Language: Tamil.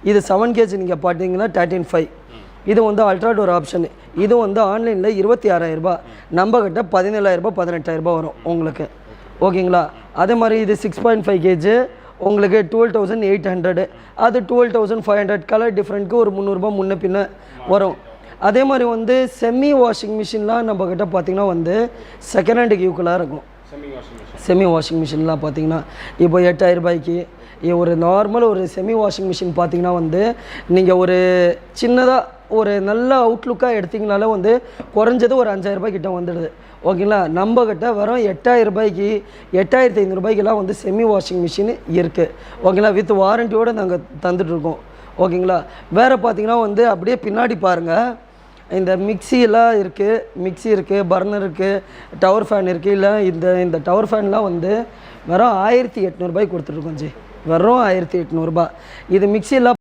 இது 7 கேஜ் நீங்கள் பார்த்தீங்கன்னா 13.5. இது வந்து அல்ட்ரா டோர் ஆப்ஷன். இது வந்து ஆன்லைனில் 26,000 நம்ம கிட்ட 17,000 18,000 வரும் உங்களுக்கு. ஓகேங்களா? அதே மாதிரி இது 6.5 கேஜ் உங்களுக்கு 12,800. அது 12,500. கலர் டிஃப்ரெண்ட்க்கு ஒரு 300 முன்ன பின்ன வரும். அதே மாதிரி வந்து செமி வாஷிங் மிஷின்லாம் நம்மக்கிட்ட பார்த்திங்கன்னா வந்து செகண்ட் ஹேண்டுக்கு ஈக்குவலாக இருக்கும். செமி வாஷிங் மிஷின்லாம் பார்த்திங்கன்னா இப்போ 8,000 ஒரு நார்மல் ஒரு செமி வாஷிங் மிஷின் பார்த்திங்கன்னா வந்து நீங்கள் ஒரு சின்னதாக ஒரு நல்ல அவுட்லுக்காக எடுத்திங்கனாலே வந்து குறைஞ்சது ஒரு 5,000 கிட்ட வந்துடுது. ஓகேங்களா? நம்மக்கிட்ட வெறும் 8,000 8,500 வந்து செமி வாஷிங் மிஷின் இருக்குது. ஓகேங்களா? வித் வாரண்டியோடு நாங்கள் தந்துட்டுருக்கோம். ஓகேங்களா? வேறு பார்த்திங்கன்னா வந்து அப்படியே பின்னாடி பாருங்கள், இந்த மிக்சியெல்லாம் இருக்குது, மிக்சி இருக்குது, பர்னர் இருக்குது, டவர் ஃபேன் இருக்குது. இல்லை இந்த டவர் ஃபேன்லாம் வந்து வெறும் 1,800 கொடுத்துட்ருக்கோம் ஜி. வெறும் 1,800. இது மிக்சியெல்லாம்